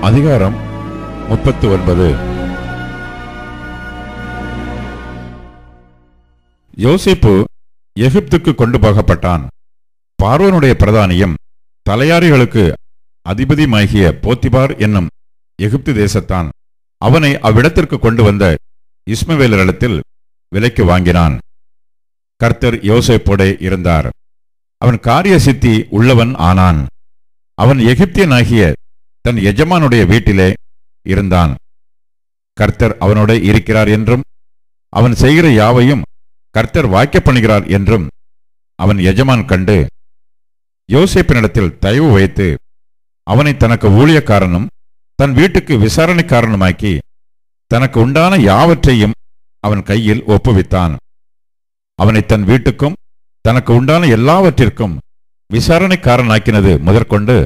அதிகாரம் 39. யோசேப்பு எகிப்துக்கு கொண்டு போகப்பட்டான். பார்வோனுடைய பிரதானியும் தலையாரிகளுக்கு அதிபதியுமாகிய போத்திபார் என்னும் எகிப்து தேசத்தான் அவனை அவ்விடத்திற்கு கொண்டு வந்த இஸ்மவேலரிடத்தில் விலைக்கு வாங்கினான். கர்த்தர் யோசேப்போடே இருந்தார். அவன் காரிய சித்தி உள்ளவன் ஆனான். அவன் எகிப்தியனாகிய தன் எஜமானுடைய வீட்டிலே இருந்தான். கர்த்தர் அவனோட இருக்கிறார் என்றும் அவன் செய்கிற யாவையும் கர்த்தர் வாய்க்க பண்ணுகிறார் என்றும் அவன் எஜமான் கண்டு யோசேப்பினிடத்தில் தயவு வைத்து அவனை தனக்கு ஊழியக்காரனும் தன் வீட்டுக்கு விசாரணைக்காரனுமாக்கி தனக்கு உண்டான யாவற்றையும் அவன் கையில் ஒப்புவித்தான். அவனை தன் வீட்டுக்கும் தனக்கு உண்டான எல்லாவற்றிற்கும் விசாரணைக்காரனாக்கினது முதற்கொண்டு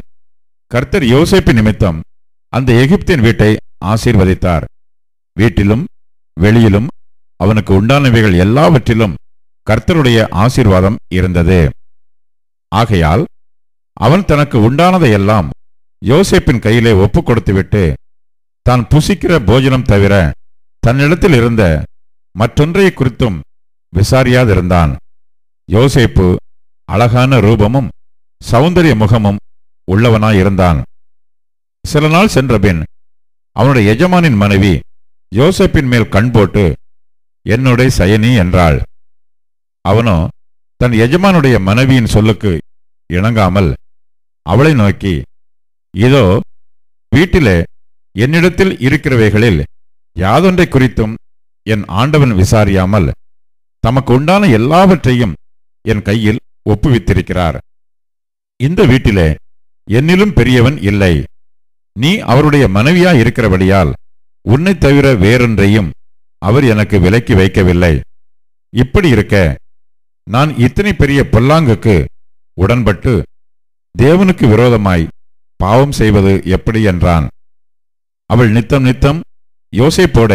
கர்த்தர் யோசேப்பு நிமித்தம் அந்த எகிப்தின் வீட்டை ஆசீர்வதித்தார். வீட்டிலும் வெளியிலும் அவனுக்கு உண்டானவைகள் எல்லாவற்றிலும் கர்த்தருடைய ஆசீர்வாதம் இருந்தது. ஆகையால் அவன் தனக்கு உண்டானதையெல்லாம் யோசேப்பின் கையிலே ஒப்புக் கொடுத்துவிட்டு தான் புசிக்கிற போஜனம் தவிர தன்னிடத்தில் இருந்த மற்றொன்றை குறித்தும் விசாரியாதிருந்தான். யோசேப்பு அழகான ரூபமும் சௌந்தரிய முகமும் உள்ளவனாயிருந்தான். சில நாள் சென்றபின் அவனுடைய எஜமானின் மனைவி யோசேப்பின் மேல் கண் போட்டு என்னுடைய சயனி என்றாள். அவனோ தன் எஜமானுடைய மனைவியின் சொல்லுக்கு இணங்காமல் அவளை நோக்கி, இதோ வீட்டிலே என்னிடத்தில் இருக்கிறவைகளில் யாதொன்றை குறித்தும் என் ஆண்டவன் விசாரியாமல் தமக்கு உண்டான எல்லாவற்றையும் என் கையில் ஒப்புவித்திருக்கிறார். இந்த வீட்டிலே என்னிலும் பெரியவன் இல்லை. நீ அவருடைய மனைவியா இருக்கிறபடியால் உன்னை தவிர வேறொன்றையும் அவர் எனக்கு விலக்கி வைக்கவில்லை. இப்படி இருக்க நான் இத்தனை பெரிய பொல்லாங்குக்கு உடன்பட்டு தேவனுக்கு விரோதமாய் பாவம் செய்வது எப்படி என்றான். அவள் நித்தம் நித்தம் யோசேப்போட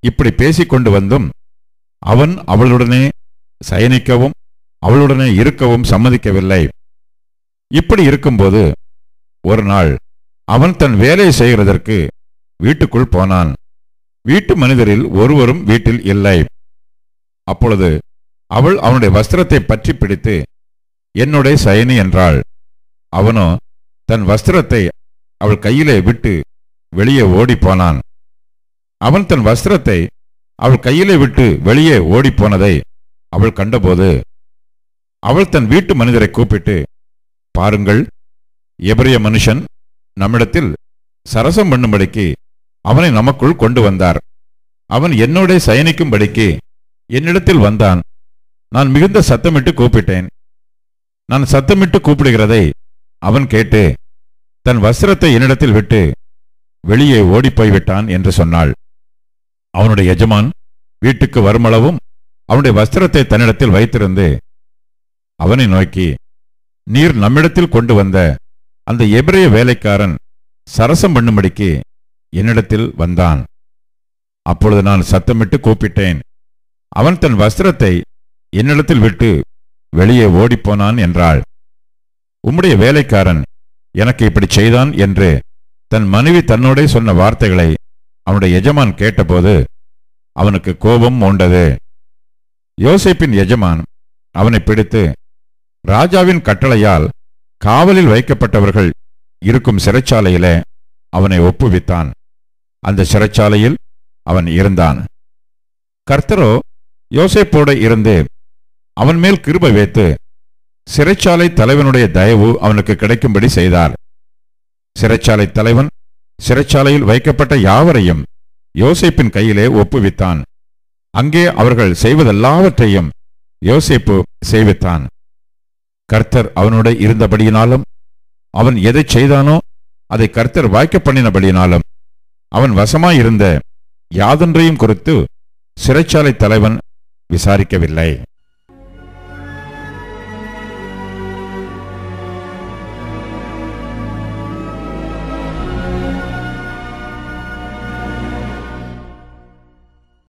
இப்படி பேசிக்கொண்டு வந்தும் அவன் அவளுடனே சயனிக்கவும் அவளுடனே இருக்கவும் சம்மதிக்கவில்லை. இப்படி இருக்கும்போது ஒரு நாள் அவன் தன் வேலையை செய்கிறதற்கு வீட்டுக்குள் போனான். வீட்டு மனிதரில் ஒருவரும் வீட்டில் இல்லை. அப்பொழுது அவள் அவனுடைய வஸ்திரத்தை பற்றி பிடித்து என்னுடைய சயனி என்றாள். அவனோ தன் வஸ்திரத்தை அவள் கையிலே விட்டு வெளியே ஓடிப்போனான். அவன் தன் வஸ்திரத்தை அவள் கையிலே விட்டு வெளியே ஓடிப்போனதை அவள் கண்டபோது அவள் தன் வீட்டு மனிதரை கூப்பிட்டு, பாருங்கள், எபிரெய மனுஷன் நம்மிடத்தில் சரசம் பண்ணும்படிக்கு அவனை நமக்குள் கொண்டு வந்தார். அவன் என்னோட சயனிக்கும்படிக்கு என்னிடத்தில் வந்தான். நான் மிகுந்த சத்தமிட்டு கூப்பிட்டேன். நான் சத்தமிட்டு கூப்பிடுகிறதை அவன் கேட்டு தன் வஸ்திரத்தை என்னிடத்தில் விட்டு வெளியே ஓடிப்போய்விட்டான் என்று சொன்னாள். அவனுடைய எஜமான் வீட்டுக்கு வருமளவும் அவனுடைய வஸ்திரத்தை தன்னிடத்தில் வைத்திருந்து அவனை நோக்கி, நீர் நம்மிடத்தில் கொண்டு வந்த அந்த எபிரெய வேலைக்காரன் சரசம் பண்ணும்படிக்கு என்னிடத்தில் வந்தான். அப்பொழுது நான் சத்தமிட்டு கூப்பிட்டேன். அவன் தன் வஸ்திரத்தை என்னிடத்தில் விட்டு வெளியே ஓடிப்போனான் என்றாள். உம்முடைய வேலைக்காரன் எனக்கு இப்படி செய்தான் என்று தன் மனைவி தன்னோடே சொன்ன வார்த்தைகளை அவனுடைய எஜமான் கேட்டபோது அவனுக்கு கோபம் மூண்டது. யோசேப்பின் எஜமான் அவனை பிடித்து ராஜாவின் கட்டளையால் காவலில் வைக்கப்பட்டவர்கள் இருக்கும் சிறைச்சாலையிலே அவனை ஒப்புவித்தான். அந்த சிறைச்சாலையில் அவன் இருந்தான். கர்த்தரோ யோசேப்போடு இருந்து அவன் மேல் கிருபை வைத்து சிறைச்சாலை தலைவனுடைய தயவு அவனுக்கு கிடைக்கும்படி செய்தார். சிறைச்சாலை தலைவன் சிறைச்சாலையில் வைக்கப்பட்ட யாவரையும் யோசேப்பின் கையிலே ஒப்புவித்தான். அங்கே அவர்கள் செய்வதெல்லாவற்றையும் யோசேப்பு செய்வித்தான். கர்த்தர் அவனோட இருந்தபடியினாலும் அவன் எதை செய்தானோ அதை கர்த்தர் வாய்க்க பண்ணினபடியினாலும் அவன் வசமாயிருந்த யாதொன்றையும் குறித்து சிறைச்சாலை தலைவன் விசாரிக்கவில்லை.